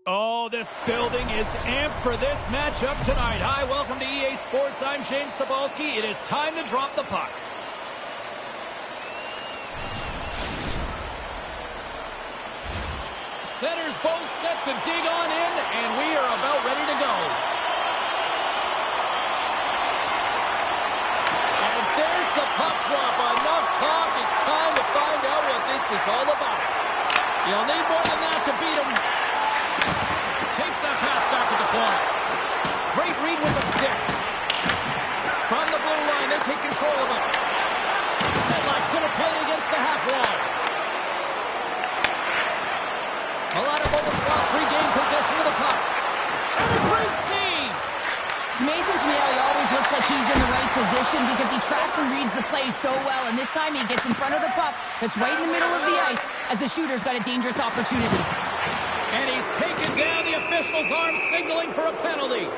Oh, this building is amped for this matchup tonight. Hi, welcome to EA Sports. I'm James Cebulski. It is time to drop the puck. Centers both set to dig on in, and we are about ready to go. And there's the puck drop. Enough talk. It's time to find out what this is all about. You'll need more than that to beat him. Takes that pass back to the corner. Great read with the stick. From the blue line, they take control of it. Sedlak's going to play it against the half wall. Mladá Boleslav regained possession of the puck. And a great save! It's amazing to me how he always looks like he's in the right position because he tracks and reads the play so well. And this time he gets in front of the puck that's right in the middle of the ice as the shooter's got a dangerous opportunity. And he's taken down the official's arm, signaling for a penalty.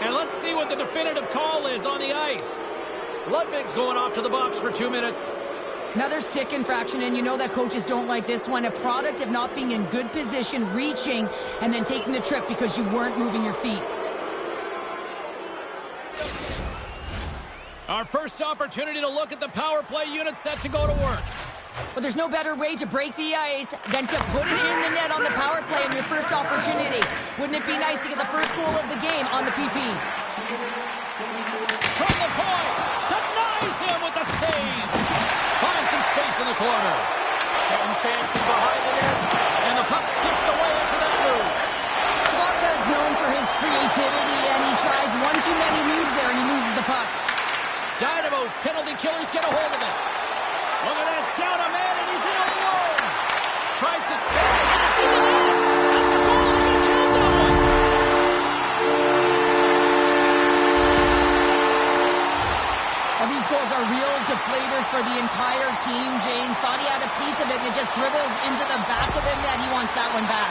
And let's see what the definitive call is on the ice. Ludwig's going off to the box for 2 minutes. Another stick infraction, and you know that coaches don't like this one. A product of not being in good position, reaching, and then taking the trip because you weren't moving your feet. Our first opportunity to look at the power play unit set to go to work. But there's no better way to break the ice than to put it in the net on the power play in your first opportunity. Wouldn't it be nice to get the first goal of the game on the PP? From the point, denies him with the save. Finds some space in the corner. Getting fancy behind the net, and the puck skips away after that move. Slaka is known for his creativity, and he tries one too many moves there, and he loses the puck. Dynamo's penalty killers get a hold of it. Look at this, down a man, and he's in alone. Tries to... And it's in the net! That's a goal, and he killed that one! Well, these goals are real deflators for the entire team. James thought he had a piece of it, and it just dribbles into the back of the net. He wants that one back.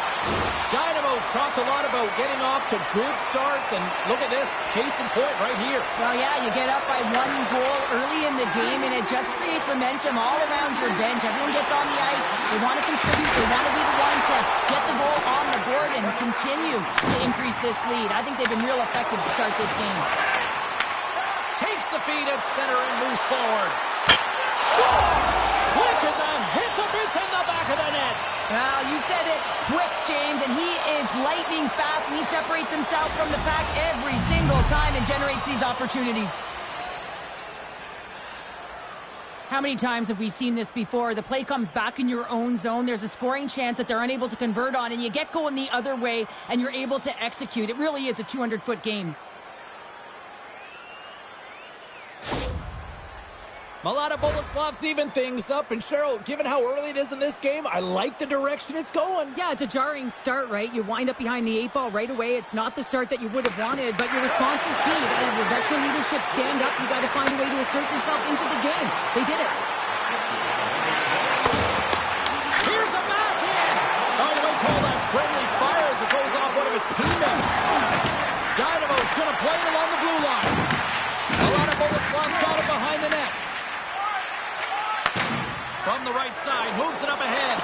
Dynamo's talked a lot about getting off to good starts, and look at this, case in point right here. Well, yeah, you get up by 1 goal early in the game, and it just creates momentum all around your bench. Everyone gets on the ice. They want to contribute. They want to be the one to get the goal on the board and continue to increase this lead. I think they've been real effective to start this game. Takes the feed at center and moves forward. Scores! Quick as a hiccup. It's in the back of the net. Well, you said it quick, James, and he is lightning fast, and he separates himself from the pack every single time and generates these opportunities. How many times have we seen this before? The play comes back in your own zone. There's a scoring chance that they're unable to convert on, and you get going the other way, and you're able to execute. It really is a 200-foot game. Mladá Boleslav's even things up, and Cheryl, given how early it is in this game, I like the direction it's going. Yeah, it's a jarring start, right? You wind up behind the 8 ball right away. It's not the start that you would have wanted, but your response is key. Your veteran leadership stand up. You got to find a way to assert yourself into the game. They did it. Here's a backhand. By the way, call that friendly fire as it goes off one of his teammates. Dynamo's going to play it along the blue line. Mladá Boleslav's got it behind the net. From the right side, moves it up ahead.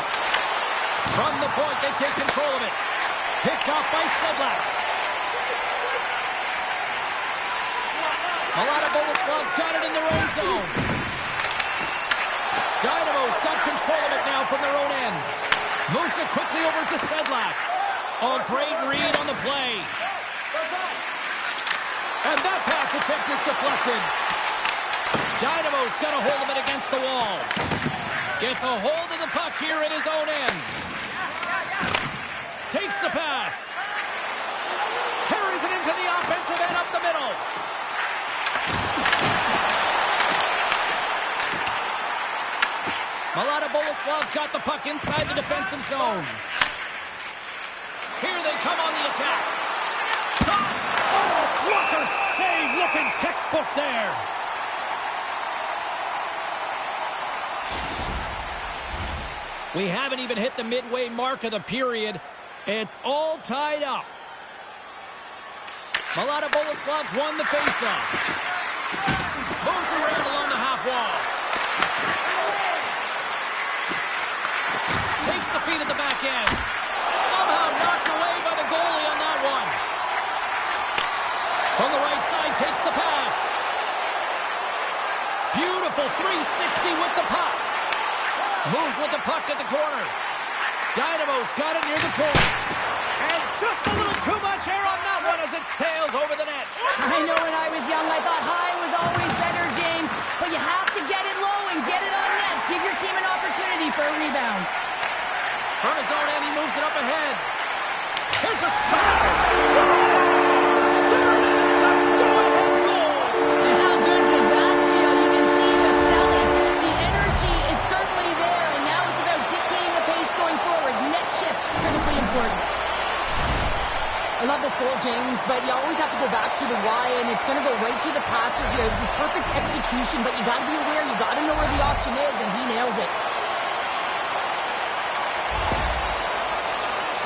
From the point, they take control of it. Picked off by Sedlak. Mladá Boleslav's got it in their own zone. Dynamo's got control of it now from their own end. Moves it quickly over to Sedlak. Oh, great read on the play. And that pass attempt is deflected. Dynamo's got a hold of it against the wall. Gets a hold of the puck here at his own end. Takes the pass. Carries it into the offensive end up the middle. Mladá Boleslav's got the puck inside the defensive zone. Here they come on the attack. Shot! Oh, what a save! Looking textbook there. We haven't even hit the midway mark of the period. It's all tied up. Mladá Boleslav's won the faceoff. Moves around along the half wall. Takes the feed at the back end. Somehow knocked away by 360 with the puck. Moves with the puck at the corner. Dynamo's got it near the point. And just a little too much air on that one as it sails over the net. I know when I was young, I thought high was always better, James. But you have to get it low and get it on net. Give your team an opportunity for a rebound. From his own end, he moves it up ahead. Here's a shot. Scores! There is a go-ahead goal. And how good does that feel? You can see the selling. The energy is certainly there, and now it's about dictating the pace going forward. Net shift, critically important. I love this goal, James, but you always have to go back to the why, and it's going to go right to the passer here. This is perfect execution, but you got to be aware, you got to know where the option is, and he nails it.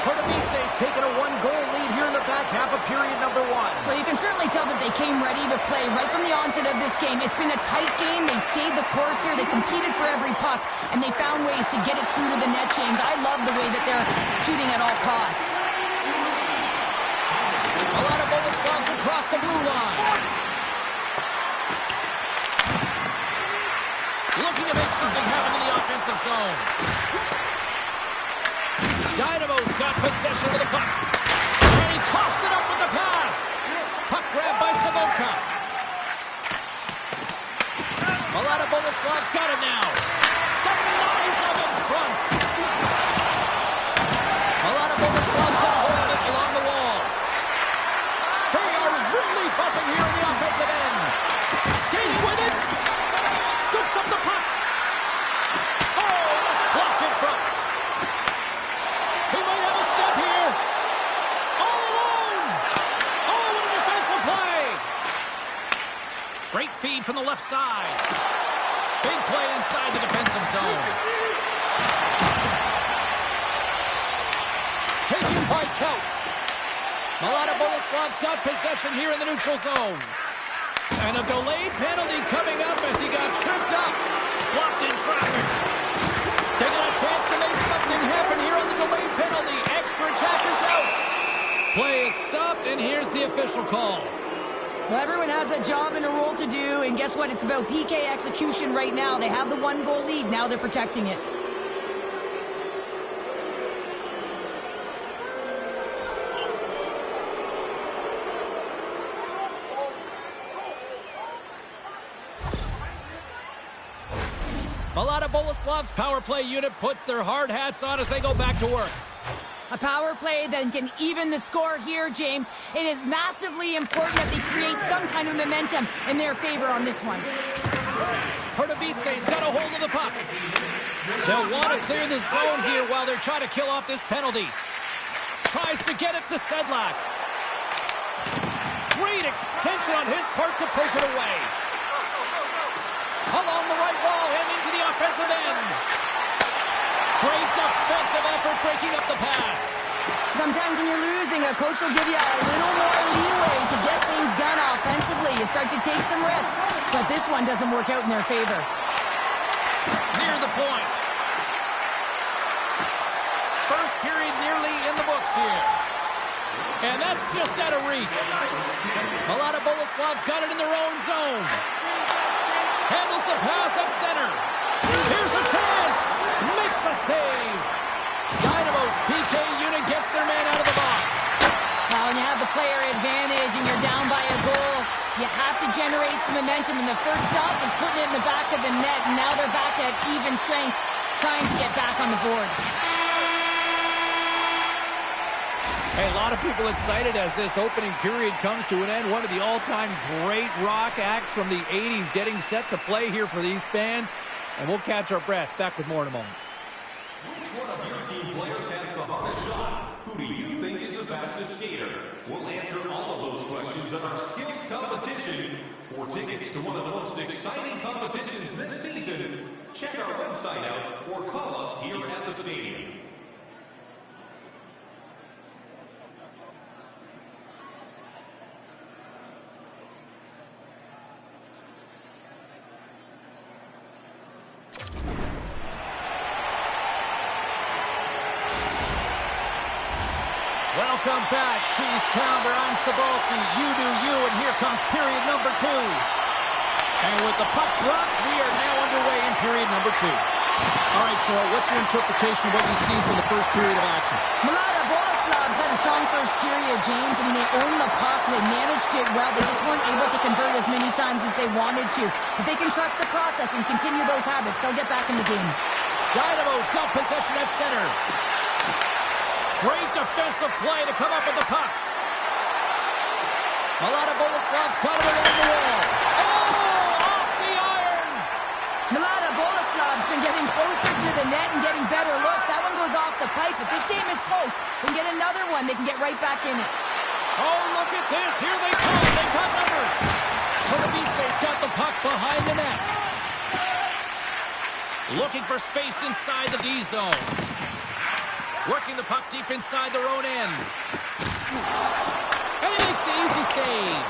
Pardubice's taken a one-goal lead here in the back half of period number 1. Well, you can certainly tell that they came ready to play right from the onset of this game. It's been a tight game. They stayed the course here. They competed for every puck, and they found ways to get it through to the net, James. I love the way that they're shooting at all costs. Mladá Boleslav's across the blue line. Looking to make something happen in the offensive zone. Dynamo's got possession of the puck. And he coughs it up with the pass. Puck grab by Savoka. Mladá Boleslav's got it now. Denies him in front. Mladá Boleslav's got a hold of it along the wall. They are really buzzing here in the offensive end. Skating with it. Scoops up the puck. Oh, that's blocked in front. He might have a step here. All alone. Oh, what a defensive play. Great feed from the left side. Big play inside the defensive zone. Taken by Kelp. Mladá Boleslav's got possession here in the neutral zone. And a delayed penalty coming up as he got tripped up. Blocked in traffic. They got a chance to make something happen here on the delayed penalty. Extra attackers out. Play is stopped, and here's the official call. Well, everyone has a job and a role to do, and guess what? It's about PK execution right now. They have the one-goal lead. Now they're protecting it. Mladá Boleslav's power play unit puts their hard hats on as they go back to work. A power play that can even the score here, James. It is massively important that they create some kind of momentum in their favor on this one. Pardubice's got a hold of the puck. They'll want to clear the zone here while they're trying to kill off this penalty. Tries to get it to Sedlak. Great extension on his part to poke it away. Along the right wall and into the offensive end. Great defensive effort breaking up the pass. Sometimes when you're losing, a coach will give you a little more leeway to get things done offensively. You start to take some risks, but this one doesn't work out in their favor. Near the point. First period nearly in the books here. And that's just out of reach. Mladá Boleslav's got it in their own zone. Handles the pass at center. Here's a chance. Makes a save. Dynamo's PK unit gets their man out of the box. Now, when you have the player advantage and you're down by a goal, you have to generate some momentum. And the first stop is putting it in the back of the net. And now they're back at even strength, trying to get back on the board. Hey, a lot of people excited as this opening period comes to an end. One of the all-time great rock acts from the 80s getting set to play here for these fans. And we'll catch our breath. Back with more in a moment. Which one of your team players has the hardest shot? Who do you think is the fastest skater? We'll answer all of those questions in our skills competition. For tickets to one of the most exciting competitions this season, check our website out or call us here at the stadium. Welcome back, Cheese Pounder. I'm Sabalski. You do you, and here comes period number 2. And with the puck dropped, we are now underway in period number 2. All right, Cheryl, what's your interpretation of what you've seen from the first period of action? Mladá Boleslav had a strong first period, James. I mean, they owned the puck. They managed it well. They just weren't able to convert as many times as they wanted to. But they can trust the process and continue those habits. They'll get back in the game. Dynamo's got possession at center. Great defensive play to come up with the puck. Mladá Boleslav's got it along the wall. Oh, off the iron! Mladá Boleslav's been getting closer to the net and getting better looks. That one goes off the pipe, but this game is close. They can get another one. They can get right back in it. Oh, look at this. Here they come. They've got numbers. Pardubice's got the puck behind the net. Looking for space inside the D zone. Working the puck deep inside their own end. And he makes the easy save.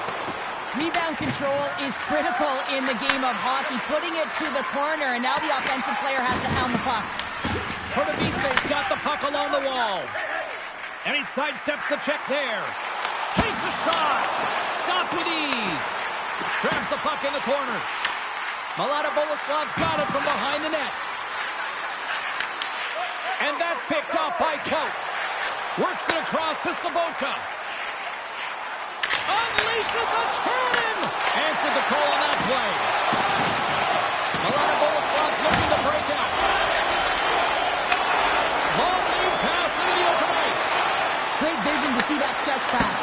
Rebound control is critical in the game of hockey. Putting it to the corner, and now the offensive player has to pound the puck. Pardubice's got the puck along the wall. And he sidesteps the check there. Takes a shot. Stopped with ease. Grabs the puck in the corner. Mladá Boleslav's got it from behind the net. And that's picked up by Coat. Works it across to Sobotka. Unleashes a cannon! Answered the call on that play. Mladá Boleslav's looking to break out. Long lead pass into the open ice. Great vision to see that stretch pass.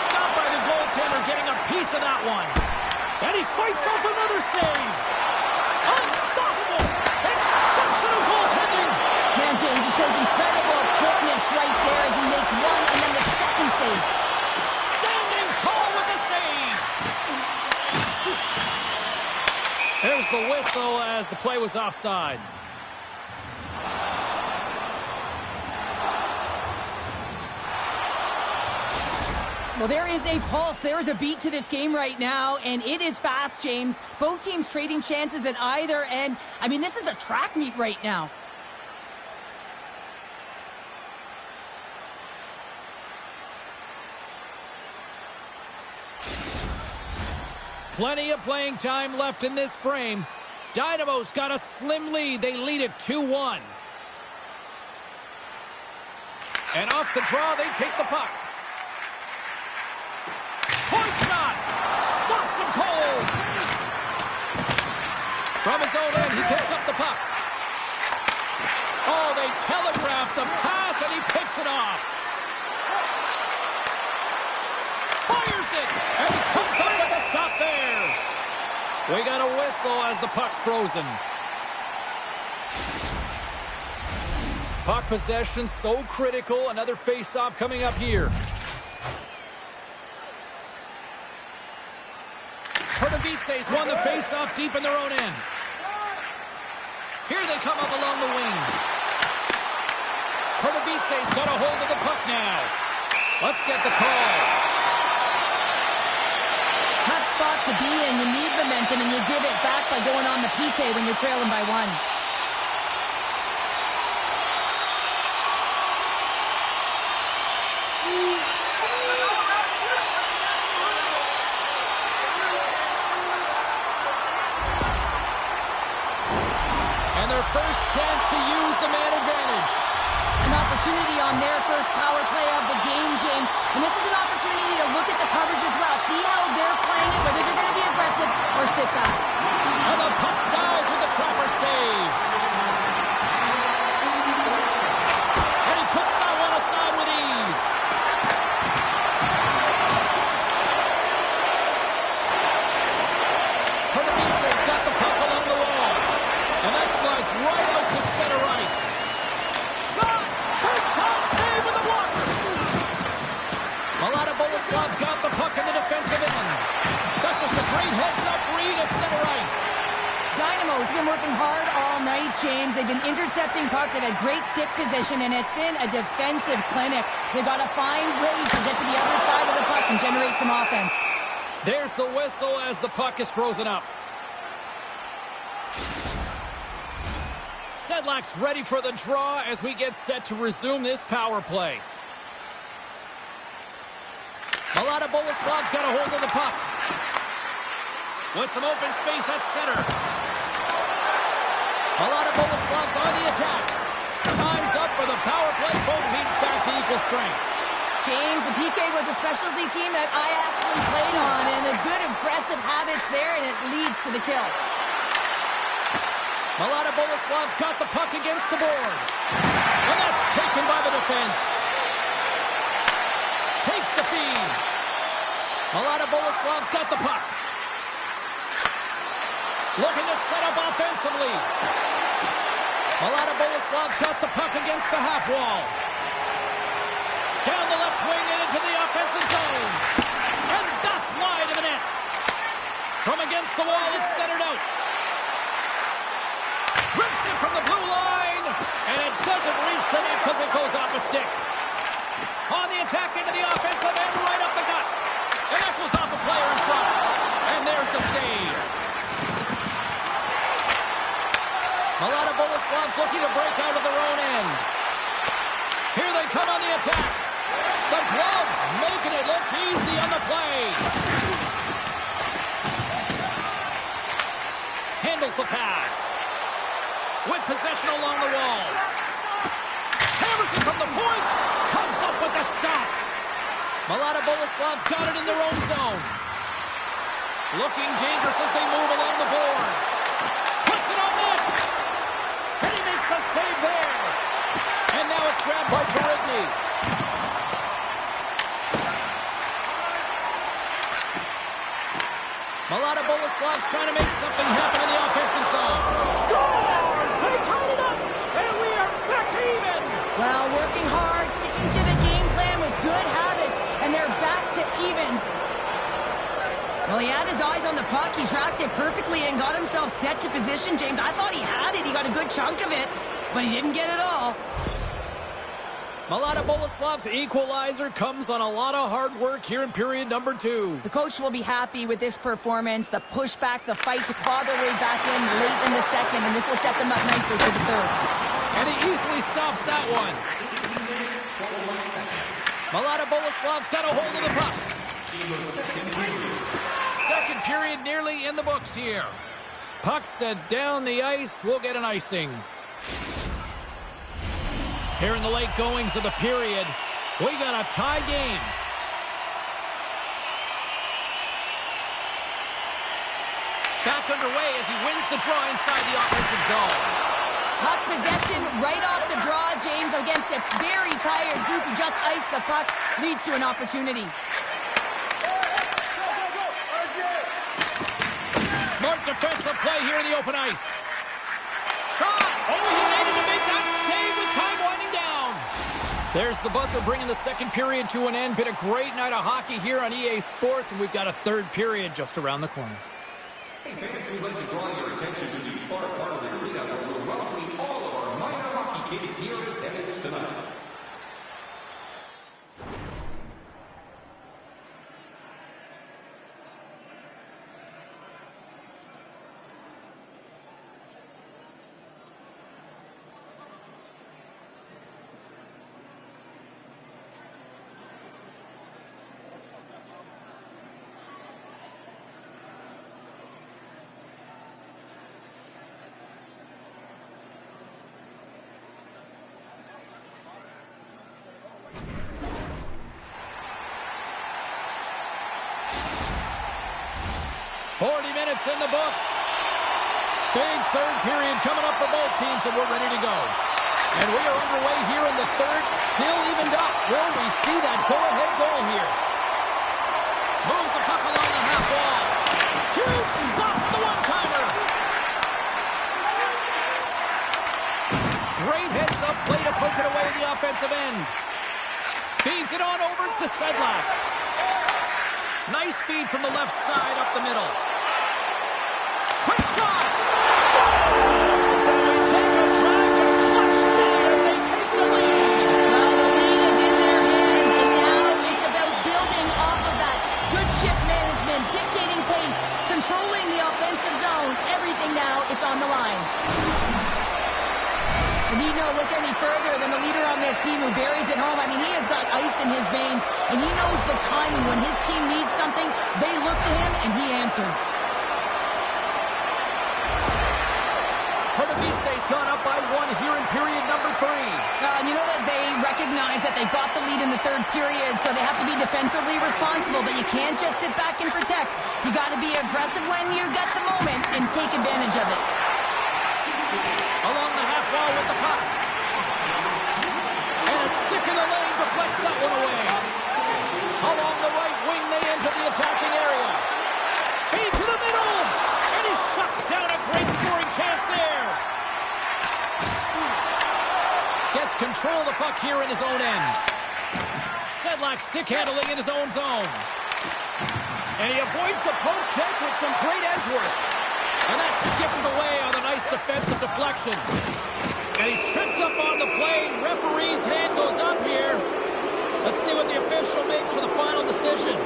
Stopped by the goaltender, getting a piece of that one. And he fights off another save. Unstoppable! Exceptional goaltending! Man, James, he shows incredible quickness right there as he makes one and then the second save. Standing tall with the save. There's the whistle as the play was offside. Well, there is a pulse. There is a beat to this game right now, and it is fast, James. Both teams trading chances at either end. I mean, this is a track meet right now. Plenty of playing time left in this frame. Dynamo's got a slim lead. They lead it 2-1. And off the draw, they take the puck. Point shot! Stops him cold! From his own end, he picks up the puck. Oh, they telegraph the pass, and he picks it off. Fires it! And he comes up with a stop there. We got a whistle as the puck's frozen. Puck possession so critical. Another face-off coming up here. Pardubice's won the face-off deep in their own end. Here they come up along the wing. Pardubice's got a hold of the puck now. Let's get the call. Tough spot to be in. You need momentum, and you give it back by going on the PK when you're trailing by one. And their first chance to use the man advantage. An opportunity on their first power play of the game, James. And this is an opportunity to look at the coverage as well. See how they're playing it, whether they're going to be aggressive or sit back. And the puck dives with the trapper save. And he puts that one aside with ease. Pardubice's got the puck along the wall. And that slides right out to center ice. Shot! Big time save with the blocker. Mladá Boleslav's got the puck in the defensive end. That's just a great heads-up read at center ice. Dynamo's been working hard all night, James. They've been intercepting pucks. They've had great stick position, and it's been a defensive clinic. They've got to find ways to get to the other side of the puck and generate some offense. There's the whistle as the puck is frozen up. Sedlak's ready for the draw as we get set to resume this power play. Mladá Boleslav's got a hold of the puck. with some open space at center. Mladá Boleslav's on the attack. Time's up for the power play. Both teams back to equal strength. James, the PK was a specialty team that I actually played on, and a good aggressive habits there, and it leads to the kill. Mladá Boleslav's got the puck against the boards. And that's taken by the defense. Takes the feed. Mladá Boleslav's got the puck. Looking to set up offensively. Mladá Boleslav's got the puck against the half wall. Down the left wing and into the offensive zone. And that's wide of the net. From against the wall, it's centered out. Rips it from the blue line. And it doesn't reach the net because it goes off a stick. On the attack into the offensive end, right up the gut. And that goes off a player in front. And there's the save. Mladá Boleslav's looking to break out of their own end. Here they come on the attack. The glove making it look easy on the play. Handles the pass. With possession along the wall. Hammers it from the point. Comes up with the stop. Mladá Boleslav's got it in their own zone. Looking dangerous as they move along the boards. Puts it on net. And he makes a save there. And now it's grabbed by Jarigny. Mladá Boleslav's trying to make something happen in the offensive zone. Scores! They tied it up! And we are back to even! Well, working hard, sticking to the game plan with good habits, and they're back to evens. Well, he had his eyes on the puck. He tracked it perfectly and got himself set to position, James. I thought he had it. He got a good chunk of it, but he didn't get it all. Mladá Boleslav's equalizer comes on a lot of hard work here in period number 2. The coach will be happy with this performance, the pushback, the fight to claw their way back in late in the second, and this will set them up nicely for the third. And he easily stops that one. Mladá Boleslav's got a hold of the puck. Second period nearly in the books here. Puck set down the ice. We'll get an icing. Here in the late goings of the period, we got a tie game. Back underway as he wins the draw inside the offensive zone. Puck possession right off the draw, James, against a very tired group who just iced the puck, leads to an opportunity. Smart defensive play here in the open ice. Shot! Oh, he made it to make that save with time winding down. There's the buzzer bringing the second period to an end. Been a great night of hockey here on EA Sports, and we've got a third period just around the corner. Hey fans, we'd like to draw your attention to the far part of the arena where we're welcoming all of our minor hockey kids here in attendance tonight. In the books. Big third period coming up for both teams, and we're ready to go. And we are underway here in the third, still evened up. Will we see that go-ahead goal here? Moves the puck along the half wall. Huge stop, the one-timer. Great heads-up play to poke it away in the offensive end. Feeds it on over to Sedlak. Nice feed from the left side up the middle. Quick shot! Scores! And we take a drive to clutch city as they take the lead. Well, the lead is in their hands, and now it's about building off of that. Good shift management, dictating pace, controlling the offensive zone. Everything now, it's on the line. We need not look any further than the leader on this team who buries it home. I mean, he has got ice in his veins, and he knows the timing. When his team needs something, they look to him, and he answers. gone up by 1 here in period number 3. You know that they recognize that they've got the lead in the third period, so they have to be defensively responsible, but you can't just sit back and protect. You got to be aggressive when you got the moment and take advantage of it. Along the half wall with the puck. And a stick in the lane deflects that one away. Along the right wing, they enter the attacking area. Feed to the middle, and he shuts down a great scoring chance there. Gets control of the puck here in his own end. Sedlak stick handling in his own zone. And he avoids the poke check with some great edge work. And that skips away on a nice defensive deflection. And he's tripped up on the play. Referee's hand goes up here. Let's see what the official makes for the final decision.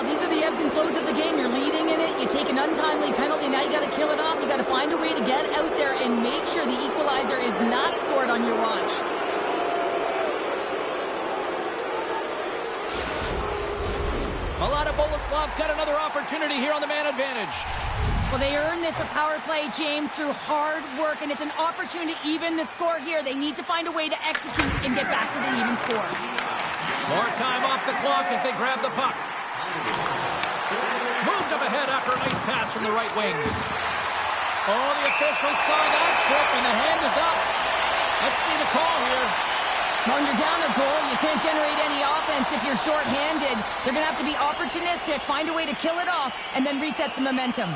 These are the ebbs and flows of the game. You're leading in it. You take an untimely penalty. Now you got to kill it off. You got to find a way to get out there and make sure the equalizer is not scored on your watch. Mladá Boleslav's got another opportunity here on the man advantage. Well, they earn this a power play, James, through hard work, and it's an opportunity to even the score here. They need to find a way to execute and get back to the even score. More time off the clock as they grab the puck. Moved up ahead after a nice pass from the right wing. Oh, the officials saw that trip, and the hand is up. Let's see the call here. When you're down a goal, you can't generate any offense if you're short-handed. They're going to have to be opportunistic, find a way to kill it off, and then reset the momentum.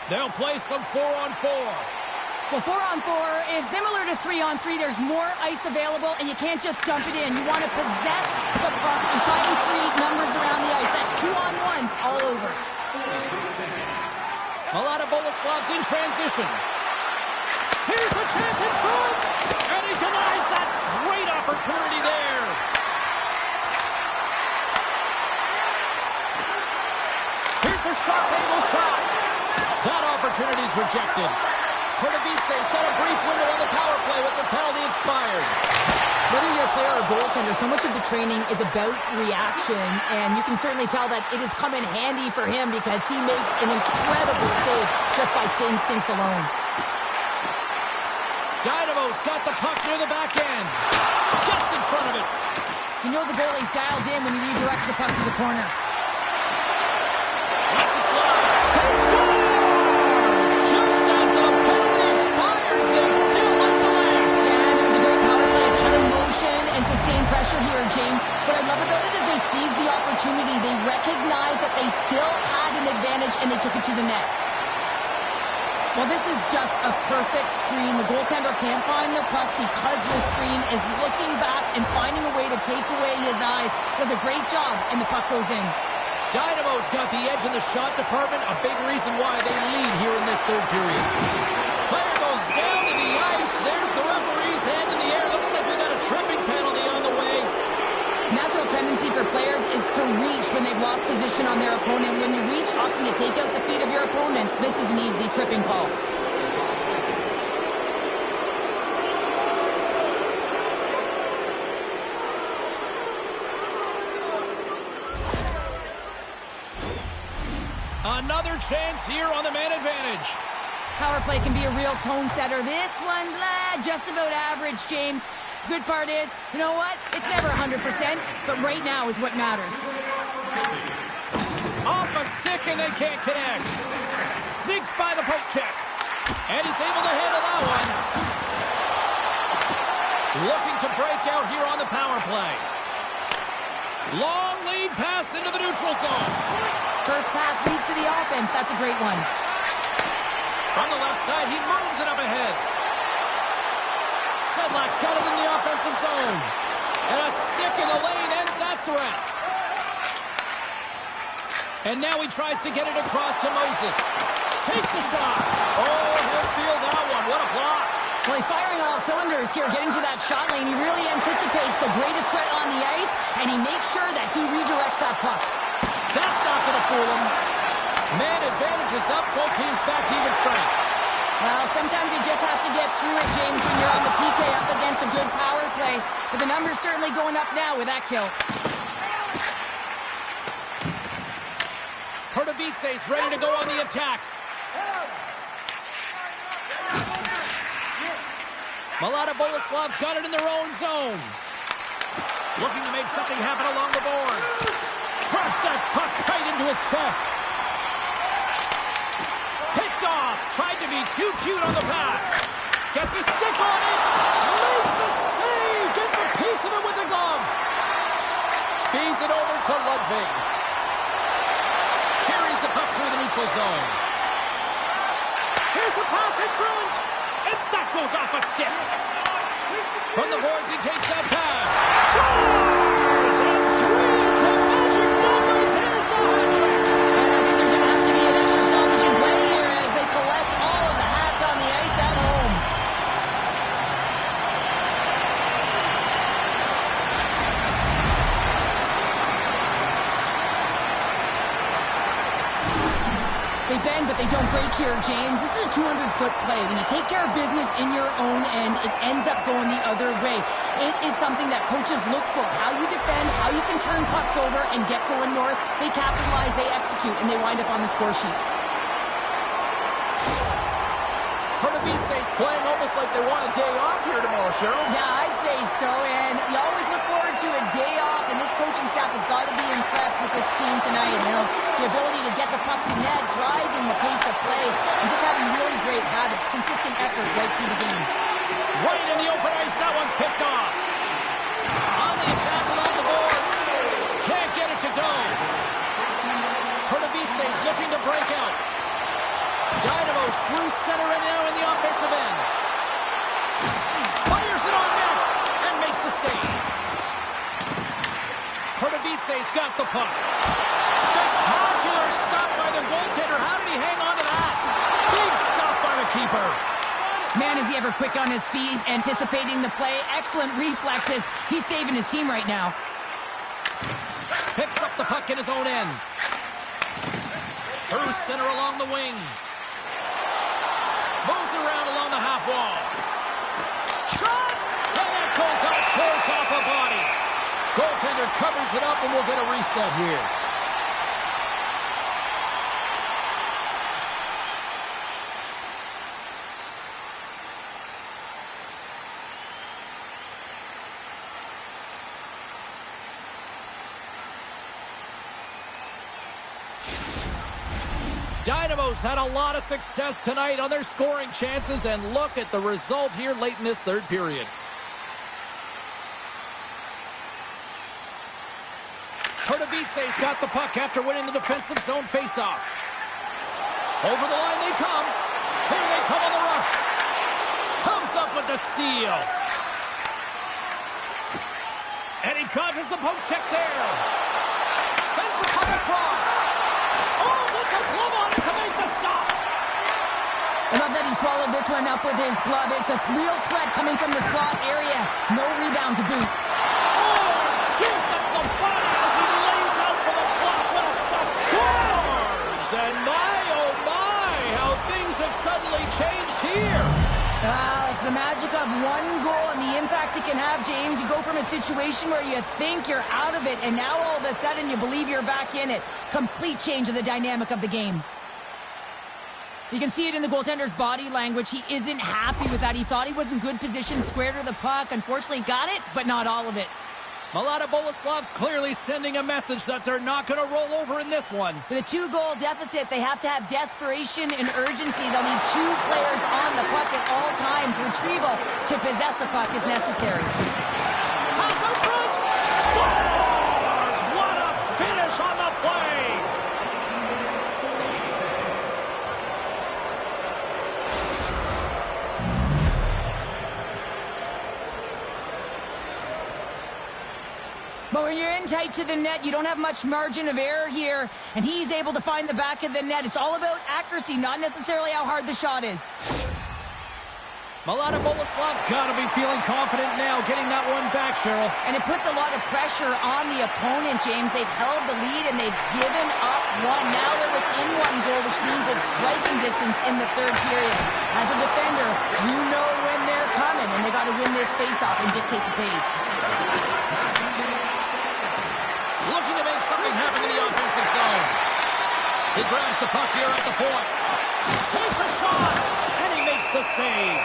They'll play some 4-on-4. Well, 4-on-4 is similar to 3-on-3. There's more ice available, and you can't just dump it in. You want to possess the puck and try and create numbers around the ice. That's 2-on-1s all over. Mladá Boleslav's in transition. Here's a chance in front, and he denies that great opportunity there. Here's a sharp-angle shot. That opportunity's rejected. Pardubice's got a brief window on the power play with their penalty expired. Whether you're a player or goaltender, so much of the training is about reaction, and you can certainly tell that it has come in handy for him because he makes an incredible save just by instincts alone. Dynamo's got the puck near the back end. Gets in front of it. You know the goalie's dialed in when he redirects the puck to the corner. Lets it fly. They score! Just as the penalty expires, they still light the lamp. And it was a great power play, a ton of motion and sustained pressure here, James. What I love about it is they seized the opportunity. They recognized that they still had an advantage, and they took it to the net. Well, this is just a perfect screen. The goaltender can't find the puck because the screen is looking back and finding a way to take away his eyes. Does a great job, and the puck goes in. Dynamo's got the edge in the shot department, a big reason why they lead here in this third period. Player goes down to the ice. There's the referee's hand in the air. Looks like we got a tripping penalty on the way. Natural tendency for players is to reach when they've lost position on their opponent. When you reach, often you take out the feet of your opponent. This is an easy tripping call. Another chance here on the man advantage. Power play can be a real tone setter. This one, just about average, James. Good part is, you know what? It's never 100%, but right now is what matters. Off a stick and they can't connect. Sneaks by the poke check. And he's able to handle that one. Looking to break out here on the power play. Long lead pass into the neutral zone. First pass leads to the offense. That's a great one. From the left side, he moves it up ahead. Sedlak's got it in the offensive zone. And a stick in the lane ends that threat. And now he tries to get it across to Moses. Takes a shot. Oh, he'll feel that one. What a block. Well, he's firing all cylinders here, getting to that shot lane. He really anticipates the greatest threat on the ice, and he makes sure that he redirects that puck. That's not going to fool him. Man advantage is up. Both teams back to even strength. Well, sometimes you just have to get through it, James, when you're on the PK up against a good power play, but the number's certainly going up now with that kill. Pardubice's ready to go on the attack. Mladá Boleslav's got it in their own zone. Looking to make something happen along the boards. Traps that puck tight into his chest. Picked off. Tried to be too cute on the pass. Gets a stick on it. Makes a save. Gets a piece of it with the glove. Feeds it over to Ludwig. Carries the puck through the neutral zone. Here's a pass in front. And that goes off a stick. From the boards, he takes that pass. Scores! And threes the magic number. There's the hat trick. And I think there's going to have to be an extra stoppage in play here as they collect all of the hats on the ice at home. They bend, but they don't break here, James. This is a 200-foot play. When you take care of business in your own end, it ends up going the other way. It is something that coaches look for. How you defend, how you can turn pucks over and get going north. They capitalize, they execute, and they wind up on the score sheet. Pardubice's playing almost like they want a day off here tomorrow, Cheryl. Yeah, I'd say so, and you always look forward to a day off, and this coaching staff has got to be impressed with this team tonight. You know, the ability to get the puck to net, driving the pace of play, and just having really great habits, consistent effort right through the game. Right in the open ice, that one's picked off. On the attack along the boards. Can't get it to go. Pardubice's looking to break out. Dynamo's through center and now in the offensive end. Fires it on net and makes the save. Pardubice's got the puck. Spectacular stop by the goaltender. How did he hang on to that? Big stop by the keeper. Man, is he ever quick on his feet, anticipating the play. Excellent reflexes. He's saving his team right now. Picks up the puck in his own end. Through center along the wing. Moves around along the half wall. Shot! And that goes off course off a body. Goaltender covers it up and we'll get a reset here. Dynamo's had a lot of success tonight on their scoring chances, and look at the result here late in this third period. Pardubice's got the puck after winning the defensive zone faceoff. Over the line they come. Here they come on the rush. Comes up with the steal. And he dodges the poke check there. Sends the puck across. Oh, gets a glove on it to make the stop. I love that he swallowed this one up with his glove. It's a real threat coming from the slot area. No rebound to boot. Oh, gives up the body as he lays out for the block with a sub. Scores! And my, oh my, how things have suddenly changed here. It's the magic of one goal and the impact it can have, James. You go from a situation where you think you're out of it, and now all of a sudden you believe you're back in it. Complete change of the dynamic of the game. You can see it in the goaltender's body language. He isn't happy with that. He thought he was in good position, square to the puck. Unfortunately, got it, but not all of it. Mladá Boleslav's clearly sending a message that they're not going to roll over in this one. With a 2-goal deficit, they have to have desperation and urgency. They'll need 2 players on the puck at all times. Retrieval to possess the puck is necessary. Pass out front! Scores! What a finish on the play! But when you're in tight to the net, you don't have much margin of error here, and he's able to find the back of the net. It's all about accuracy, not necessarily how hard the shot is. Mladá Boleslav's got to be feeling confident now, getting that one back, Cheryl. And it puts a lot of pressure on the opponent, James. They've held the lead, and they've given up one. Now they're within 1 goal, which means it's striking distance in the third period. As a defender, you know when they're they're coming, and they got to win this face-off and dictate the pace. Looking to make something happen in the offensive zone. He grabs the puck here at the point. Takes a shot, and he makes the save.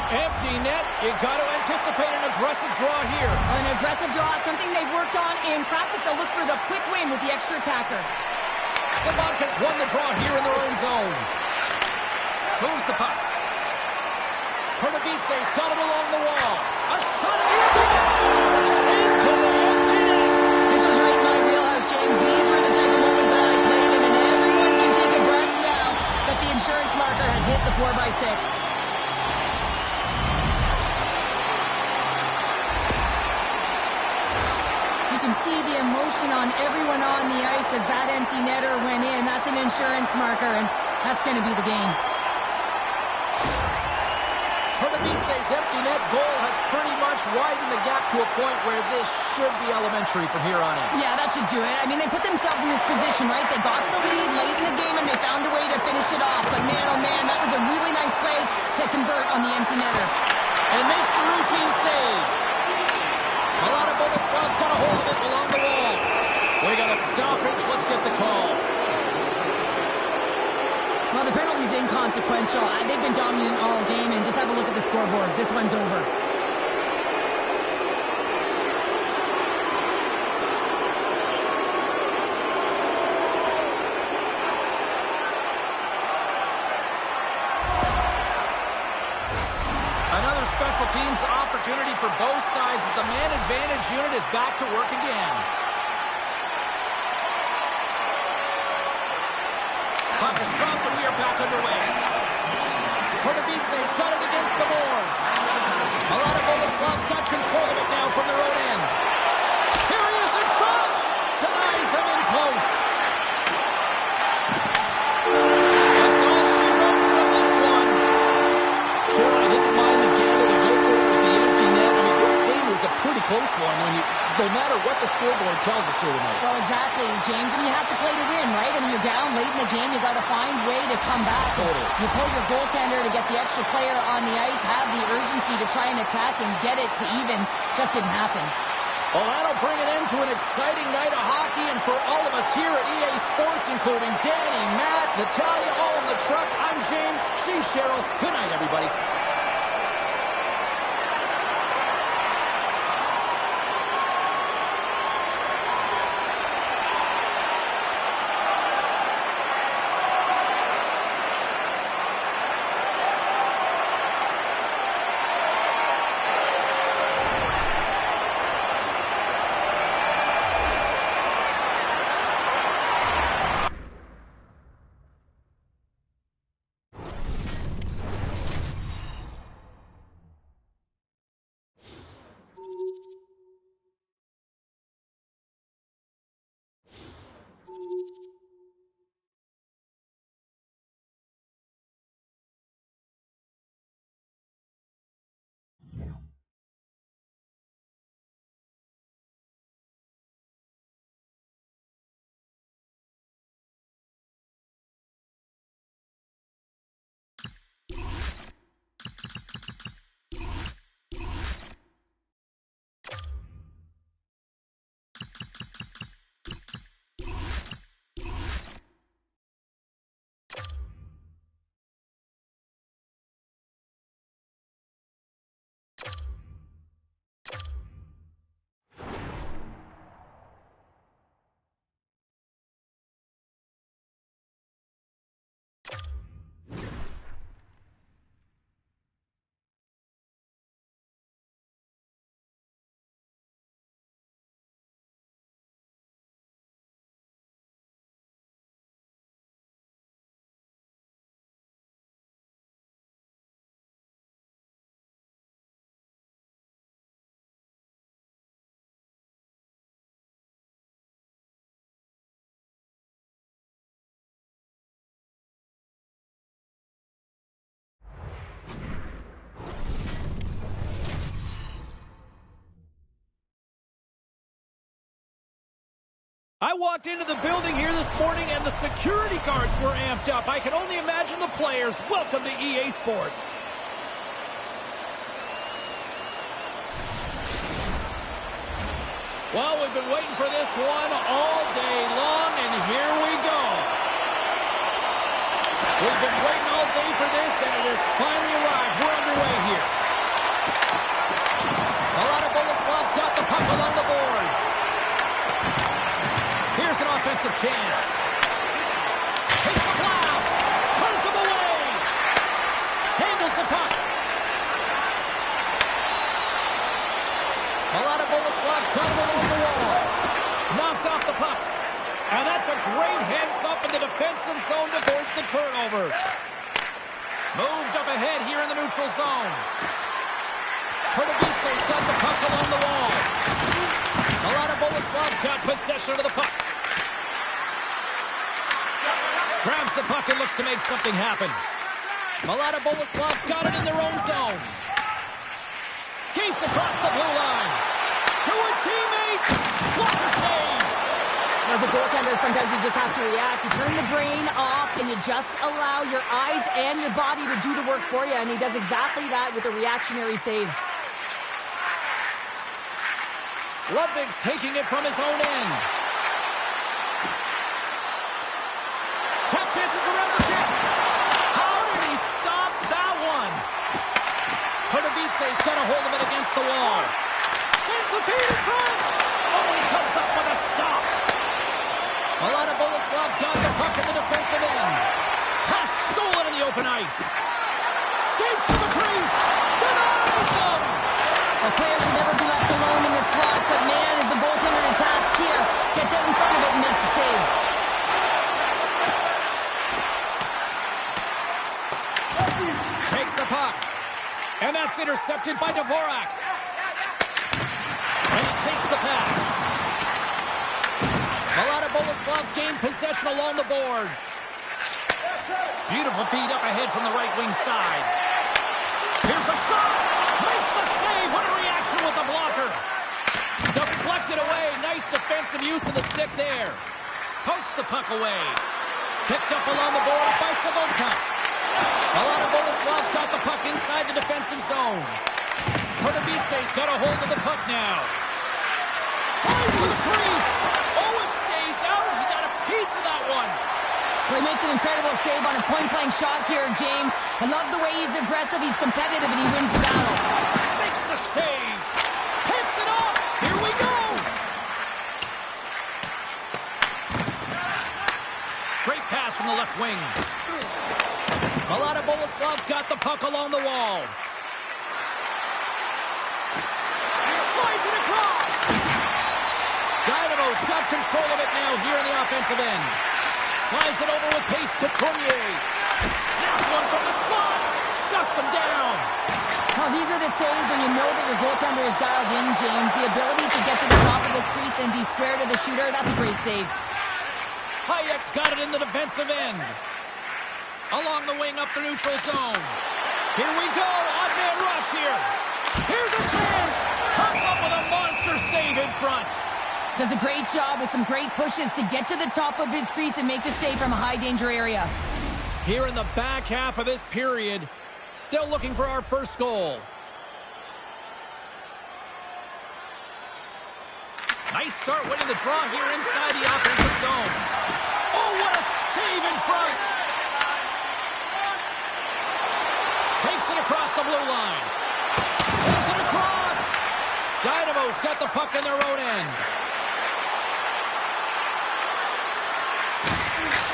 Empty net. You got to anticipate an aggressive draw here. An aggressive draw, something they've worked on in practice. They'll look for the quick win with the extra attacker. Sabanka's won the draw here in their own zone. Moves the puck. Pardubice's got it along the wall. A shot at the scores into the empty net. This was right in my wheelhouse, James. These were the type of moments that I played in, and everyone can take a breath now that the insurance marker has hit the 4x6. You can see the emotion on everyone on the ice as that empty netter went in. That's an insurance marker, and that's going to be the game. Pardubice's empty net goal has pretty much widened the gap to a point where this should be elementary from here on in. Yeah, that should do it. I mean, they put themselves in this position, right? They got the lead late in the game, and they found a way to finish it off. But man, oh man, that was a really nice play to convert on the empty netter. And makes the routine save. Mladá Boleslav's got a hold of it along the wall. We got a stoppage. Let's get the call. Well, the penalty's inconsequential. They've been dominant all game, and just have a look at the scoreboard. This one's over. Another special teams opportunity for both sides as the man advantage unit is back to work again. Puck is dropped and we are back underway. Pardubice's got it against the boards. Mladá Boleslav's got control of it now from their own end. Here he is in front. Denies him in close. That's all she wrote from this one. Sure, I didn't mind the gamble to go for it with the empty net. I mean, this game was a pretty close one no matter what the scoreboard tells us here tonight. Well, exactly, James. And you have to play to win, right? I mean, you're down late in the game. You got to find a way to come back. Totally. You pull your goaltender to get the extra player on the ice, have the urgency to try and attack and get it to evens. Just didn't happen. Well, that'll bring an end to an exciting night of hockey, and for all of us here at EA Sports, including Danny, Matt, Natalia, all in the truck, I'm James, she's Cheryl. Good night, everybody. I walked into the building here this morning and the security guards were amped up. I can only imagine the players. Welcome to EA Sports. Well, we've been waiting for this one all day long, and here we go. We've been waiting all day for this, and it has finally arrived. We're underway here. Mladá Boleslav's got the puck along the boards. Here's an offensive chance. Takes a blast. Turns him away. Handles the puck. Mladá Boleslav's got him along the wall. Knocked off the puck. And that's a great heads-up in the defensive zone to force the turnover. Moved up ahead here in the neutral zone. Pardubice's got the puck along the wall. Mladá Boleslav's got possession of the puck. Grabs the puck and looks to make something happen. Mladá Boleslav's got it in their own zone. Skates across the blue line. To his teammate. Blocker save. As a goaltender, sometimes you just have to react. You turn the brain off and you just allow your eyes and your body to do the work for you. And he does exactly that with a reactionary save. Ludwig's taking it from his own end. Tap dances around the check. How did he stop that one? Pardubice's got a hold of it against the wall. Sends the feed in front. Oh, he comes up with a stop. Mladá Boleslav's got the puck in the defensive end. Pass stolen in the open ice. Skates to the crease. Denies him. A player should never be left alone in the slot, but man, is the goaltender to task here. Gets out in front of it and makes the save. Takes the puck. And that's intercepted by Dvorak. And he takes the pass. Mladá Boleslav's gained possession along the boards. Beautiful feed up ahead from the right wing side. Here's a shot. Makes the save. What a reaction with the blocker. Deflected away. Nice defensive use of the stick there. Pokes the puck away. Picked up along the boards by Savotka. Mladá Boleslav's got the puck inside the defensive zone. Pardubice's got a hold of the puck now. Tries for the crease. Oh, it stays out. He got a piece of that one. Well, he makes an incredible save on a point-blank shot here, James. I love the way he's aggressive, he's competitive, and he wins the battle. Makes the save. Picks it up. Here we go. Great pass from the left wing. Mladá Boleslav's got the puck along the wall. Slides it across. Dynamo's got control of it now here in the offensive end. Slides it over with pace to Tournier. Snaps one from the slot. Shuts him down. Oh, these are the saves when you know that your goaltender is dialed in, James. The ability to get to the top of the crease and be square to the shooter, that's a great save. Hayek's got it in the defensive end. Along the wing up the neutral zone. Here we go. Odd man rush here. Here's a chance. Comes up with a monster save in front. Does a great job with some great pushes to get to the top of his crease and make the save from a high-danger area. Here in the back half of this period, still looking for our first goal. Nice start winning the draw here inside the offensive zone. Oh, what a save in front. Takes it across the blue line. Sends it across. Dynamo's got the puck in their own end.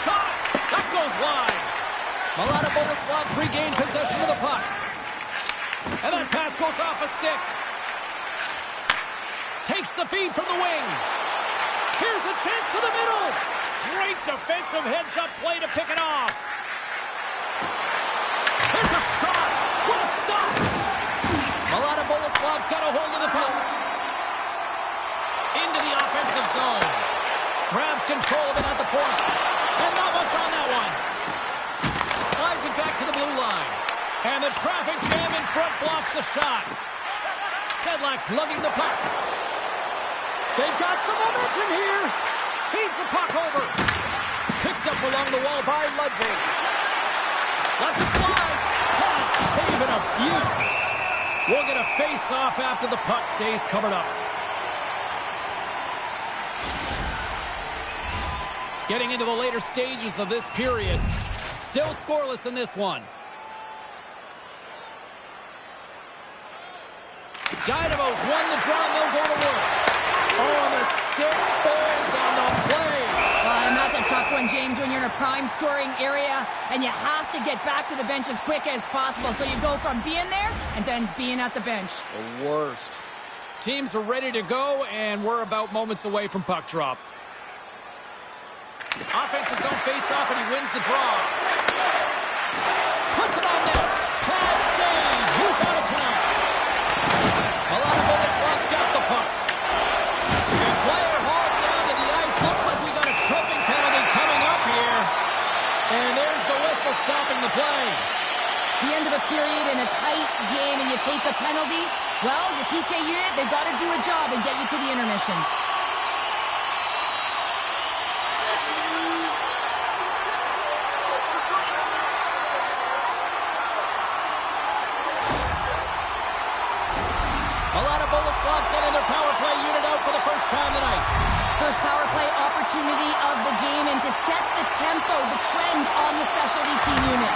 Shot. That goes wide. Mladá Boleslav's regained possession of the puck. And that pass goes off a stick. Takes the feed from the wing. Here's a chance to the middle. Great defensive heads-up play to pick it off. Here's a shot. What a stop. Mladá Boleslav's got a hold of the puck. Into the offensive zone. Grabs control of it at the point. And not much on that one. Slides it back to the blue line. And the traffic jam in front blocks the shot. Sedlak's lugging the puck. They've got some momentum here. Feeds the puck over. Picked up along the wall by Ludwig. Lets it fly. Oh, saving a beaut. We'll get a face-off after the puck stays covered up. Getting into the later stages of this period. Still scoreless in this one. Dynamo's won the draw, and they'll go to work. Oh, the stick falls on the play. Well, and that's a tough one, James, when you're in a prime scoring area, and you have to get back to the bench as quick as possible. So you go from being there and then being at the bench. The worst. Teams are ready to go, and we're about moments away from puck drop. Offensive zone face-off, and he wins the draw. Puts it on net. Bad save. Who's out of town? Mladá Boleslav's got the puck. The player hauled down to the ice. Looks like we got a tripping penalty coming up here. And there's the whistle stopping the play. The end of a period in a tight game, and you take a penalty. Well, your PK unit, they've got to do a job and get you to the intermission. Mladá Boleslav sending their power play unit out for the first time tonight. First power play opportunity of the game, and to set the tempo, the trend on the specialty team unit.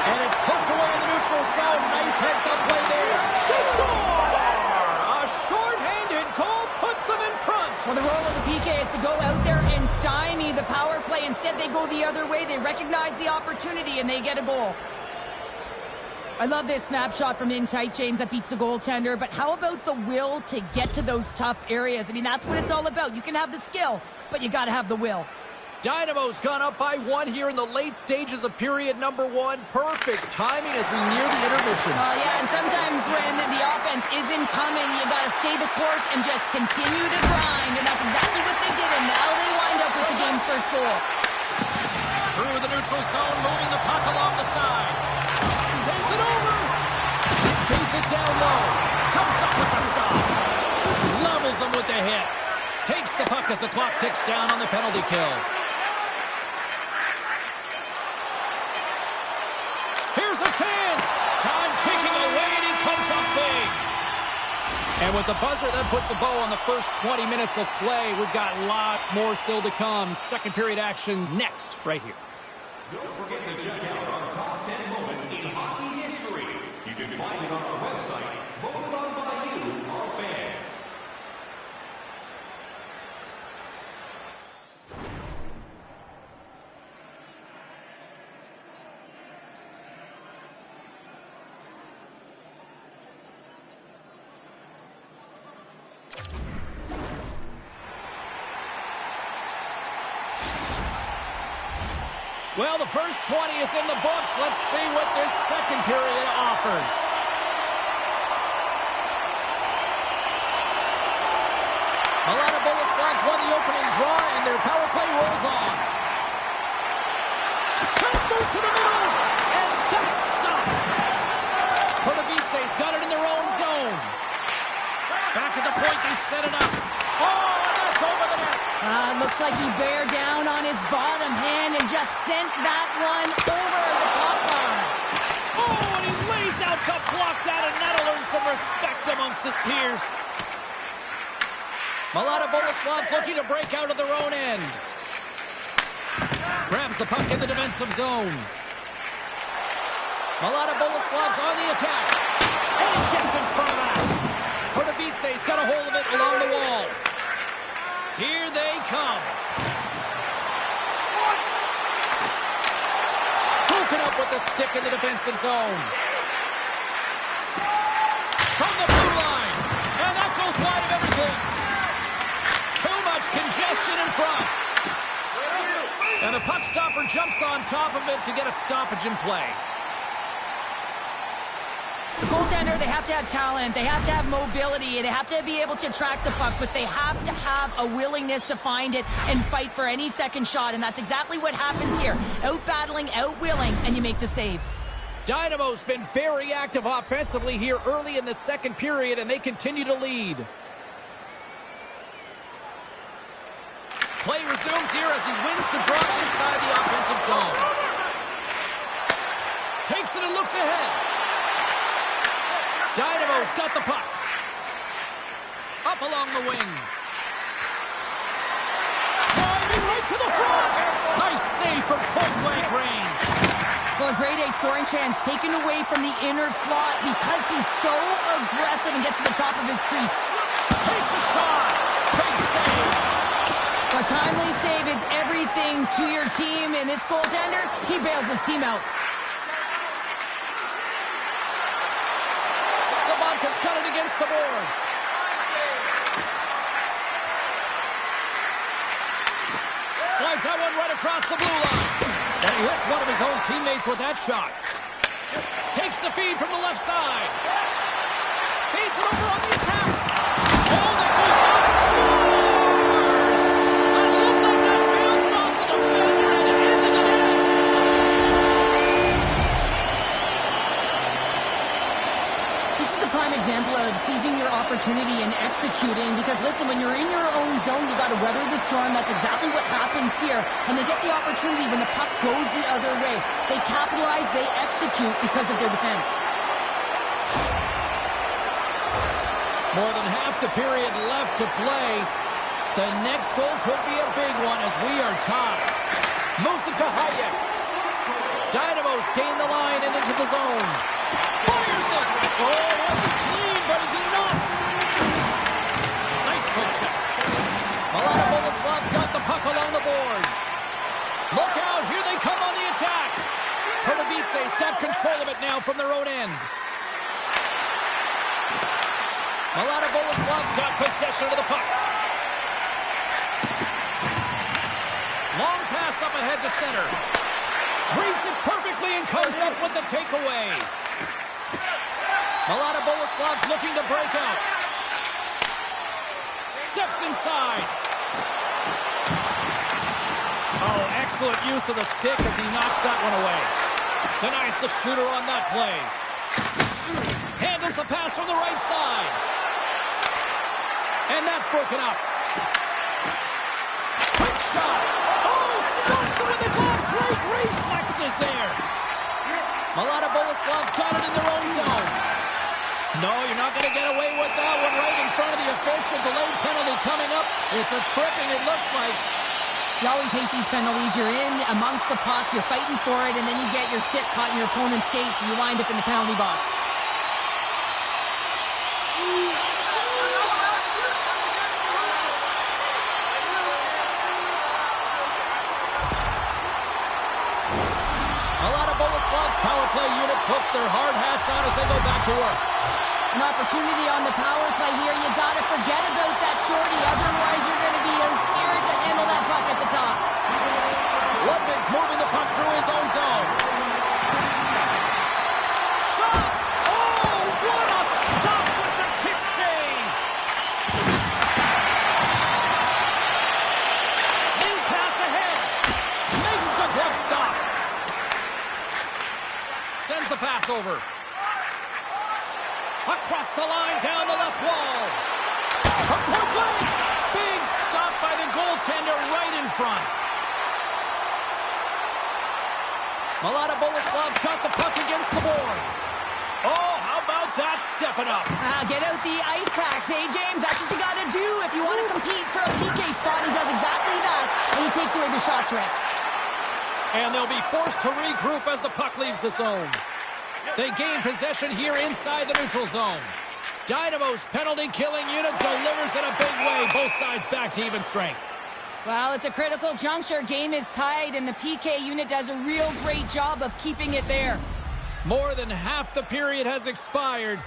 And it's poked away in the neutral zone. Nice heads-up play there. They score! A short-handed goal puts them in front. Well, the role of the PK is to go out there and stymie the power play. Instead, they go the other way. They recognize the opportunity, and they get a goal. I love this snapshot from in tight, James, that beats the goaltender. But how about the will to get to those tough areas? I mean, that's what it's all about. You can have the skill, but you got to have the will. Dynamo's gone up by 1 here in the late stages of period number 1. Perfect timing as we near the intermission. Yeah, and sometimes when the offense isn't coming, you got to stay the course and just continue to grind. And that's exactly what they did, and now they wind up with the game's first goal. Through the neutral zone, moving the puck along the side. Saves it over. Feeds it down low. Comes up with the stop. Levels him with the hit. Takes the puck as the clock ticks down on the penalty kill. Here's a chance. Time ticking away, and he comes up big. And with the buzzer, that puts a bow on the first 20 minutes of play. We've got lots more still to come. Second period action next, right here. Don't forget to check out our top 10 moments in hockey history. You can find it on our website, voted on by you, our fans. Well, the first 20 is in the books. Let's see what this second period offers. Mladá Boleslav's won the opening draw, and their power play rolls on. Let's move to the middle, and that's stopped. Pardubice's got it in their own zone. Back at the point, they set it up. Oh, and that's over the net. Looks like he bare down on his bottom hand and just sent that one over the top bar. Oh, and he lays out to block that, and that'll earn some respect amongst his peers. Mladá Boleslav's looking to break out of their own end. Grabs the puck in the defensive zone. Mladá Boleslav's on the attack. And he gets in front of that. Pardubice's got a hold of it along the wall. Here they come. Hooking up with the stick in the defensive zone. From the blue line. And that goes wide of everything. Too much congestion in front. And the puck stopper jumps on top of it to get a stoppage in play. The goaltender, they have to have talent, they have to have mobility, they have to be able to track the puck, but they have to have a willingness to find it and fight for any second shot, and that's exactly what happens here. Out-battling, out-willing, and you make the save. Dynamo's been very active offensively here early in the second period, and they continue to lead. Play resumes here as he wins the draw inside the offensive zone. Takes it and looks ahead. Dynamo's got the puck. Up along the wing. Driving right to the front. Nice save from point-blank range. Well, a grade A scoring chance taken away from the inner slot because he's so aggressive and gets to the top of his crease. Takes a shot. Big save. A timely save is everything to your team, and this goaltender, he bails his team out. Sabanka's got it against the boards. Slides that one right across the blue line. And he hits one of his own teammates with that shot. Takes the feed from the left side. Feeds it over on the attack. Oh, that goes up and scores! It looked like that bounced off the defender and into the net. This is a prime example of seizing your opportunity and executing because, listen, when you're in your own zone, you got to weather the storm. That's exactly what happens here. And they get the opportunity when the puck goes the other way. They capitalize, they execute because of their defense. More than half the period left to play. The next goal could be a big one as we are tied. Moves it to Hayek. Dynamo's gain the line and into the zone. Fires it. Oh, it wasn't clean, but he did enough. Nice poke check. Mladá Boleslav's got the puck along the boards. Look out, here they come on the attack. Pardubice's got control of it now from their own end. Mladá Boleslav's got possession of the puck. Long pass up ahead to center. Reads it perfectly and comes up with the takeaway. Mladá Boleslav's looking to break out. Steps inside. Oh, excellent use of the stick as he knocks that one away. Denies the shooter on that play. Handles the pass from the right side. And that's broken up. Quick shot. Oh, stops it with the glove. Great reflexes there. Mladá Boleslav's got it in their own zone. No, you're not going to get away with that one right in front of the official. Delayed penalty coming up. It's a tripping, it looks like. You always hate these penalties. You're in amongst the puck, you're fighting for it, and then you get your stick caught in your opponent's skates, and you wind up in the penalty box. Mladá Boleslav's power play unit puts their hard hats on as they go back to work. An opportunity on the power play here. You got to forget about that shorty. Otherwise, you're going to be scared to handle that puck at the top. Ludwig's moving the puck through his own zone. Shot! Oh, what a stop with the kick save! New pass ahead. Makes the glove stop. Sends the pass over. Across the line, down the left wall. From point blank. Big stop by the goaltender right in front. Mladá Boleslav's got the puck against the boards. Oh, how about that stepping up? Get out the ice packs, eh, James? That's what you got to do if you want to compete for a PK spot. He does exactly that, and he takes away the shot threat. And they'll be forced to regroup as the puck leaves the zone. They gain possession here inside the neutral zone. Dynamo's penalty-killing unit delivers in a big way. Both sides back to even strength. Well, it's a critical juncture. Game is tied, and the PK unit does a real great job of keeping it there. More than half the period has expired.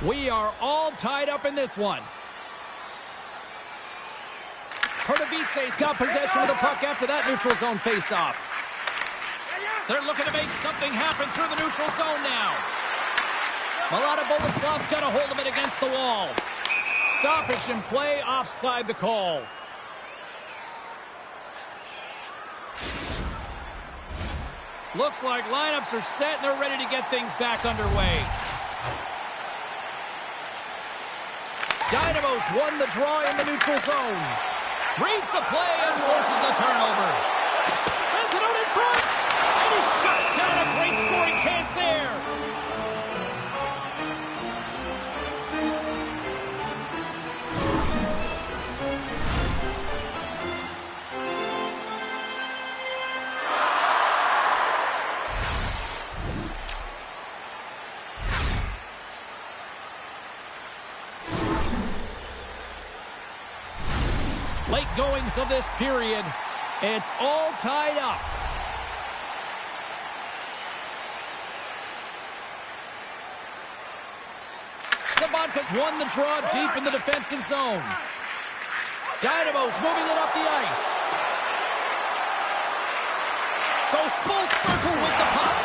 We are all tied up in this one. Pardubice's got possession of the puck after that neutral zone face-off. They're looking to make something happen through the neutral zone now. Mladá Boleslav's got a hold of it against the wall. Stoppage in play, offside the call. Looks like lineups are set and they're ready to get things back underway. Dynamo's won the draw in the neutral zone. Reads the play and forces the turnover. Sends it out in front. And he shuts down a great scoring chance there. Late goings of this period. It's all tied up. Sabanka's won the draw deep in the defensive zone. Dynamo's moving it up the ice. Goes full circle with the puck.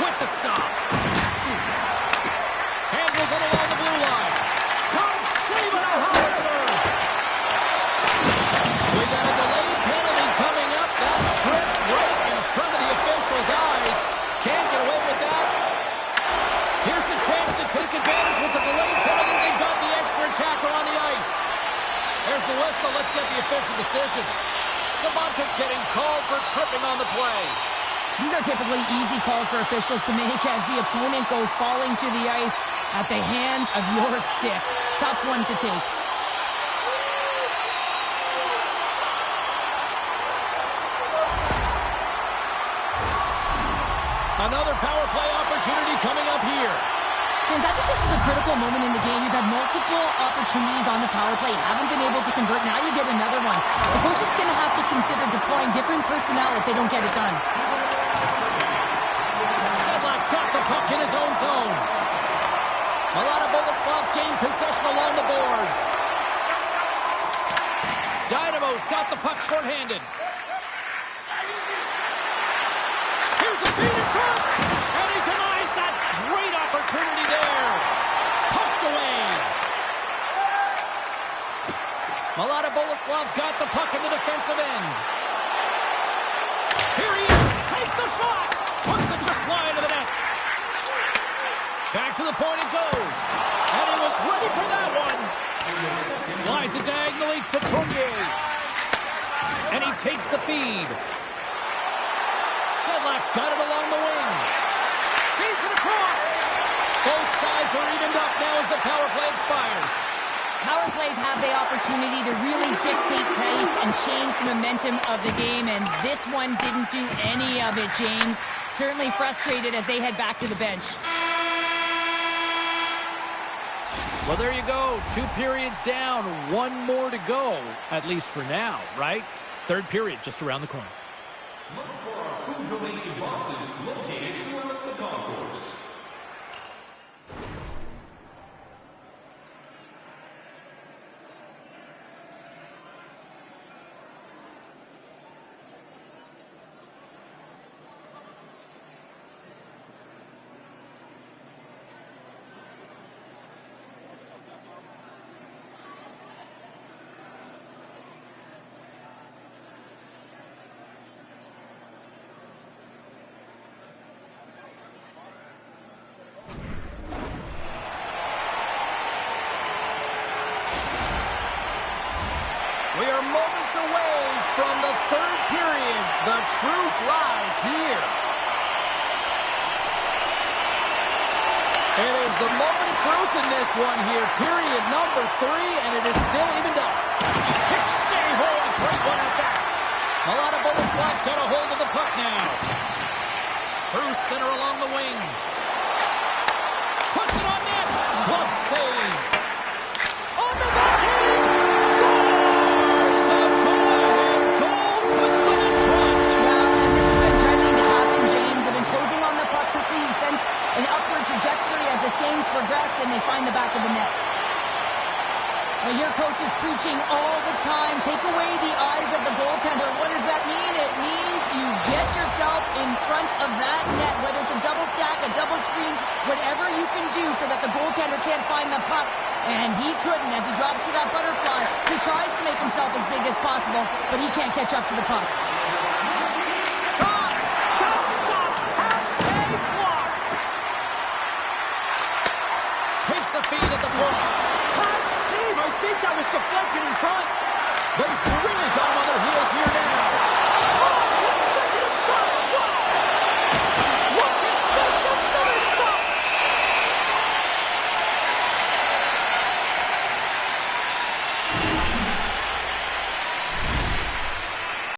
With the stop. Handles it along the blue line. Can't save it, a howitzer. We got a delayed penalty coming up. That trip right in front of the official's eyes. Can't get away with that. Here's a chance to take advantage with the delayed penalty. They've got the extra attacker on the ice. There's the whistle. Let's get the official decision. Sabanka's getting called for tripping on the play. These are typically easy calls for officials to make as the opponent goes falling to the ice at the hands of your stick. Tough one to take. Another power play opportunity coming up here. James, I think this is a critical moment in the game. You've had multiple opportunities on the power play. Haven't been able to convert. Now you get another one. The coach is going to have to consider deploying different personnel if they don't get it done. Sedlak's got the puck in his own zone. Mladá Boleslav's gained possession along the boards. Dynamo's got the puck shorthanded. Here's a feed in front, and he denies that great opportunity there. Poked away. Mladá Boleslav's got the puck in the defensive end. Here he is, takes the shot, puts it just wide of the net. Back to the point it goes, and he was ready for that one. Slides it diagonally to Tournier, and he takes the feed. Sedlak's got it along the wing. Feeds it across. Both sides are evened up now as the power play expires. Power plays have the opportunity to really dictate pace and change the momentum of the game, and this one didn't do any of it, James. Certainly frustrated as they head back to the bench. Well, there you go. 2 periods down, 1 more to go, at least for now, right? Third period just around the corner. Look for our food donation boxes located throughout the concourse. We are moments away from the third period. The truth lies here. It is the moment of truth in this one here. Period number 3, and it is still evened up. Ricochet, oh, a great one at that. Mladá Boleslav's got a hold of the puck now. Through center along the wing. Puts it on net. Glove save. On the backhand. Scores! The go-ahead goal puts them in front. Well, and this has been trending to happen, James. They've been closing on the puck quickly since an upward trajectory as this game's progressed, and they find the back of the net. Well, your coach is preaching all the time. Take away the eyes of the goaltender. What does that mean? It means you get yourself in front of that net, whether it's a double stack, a double screen, whatever you can do so that the goaltender can't find the puck. And he couldn't as he drops to that butterfly. He tries to make himself as big as possible, but he can't catch up to the puck. Shot! Got stopped! Hashtag blocked! Takes the feed at the point. Hot save! I think that was deflected in front. They've really got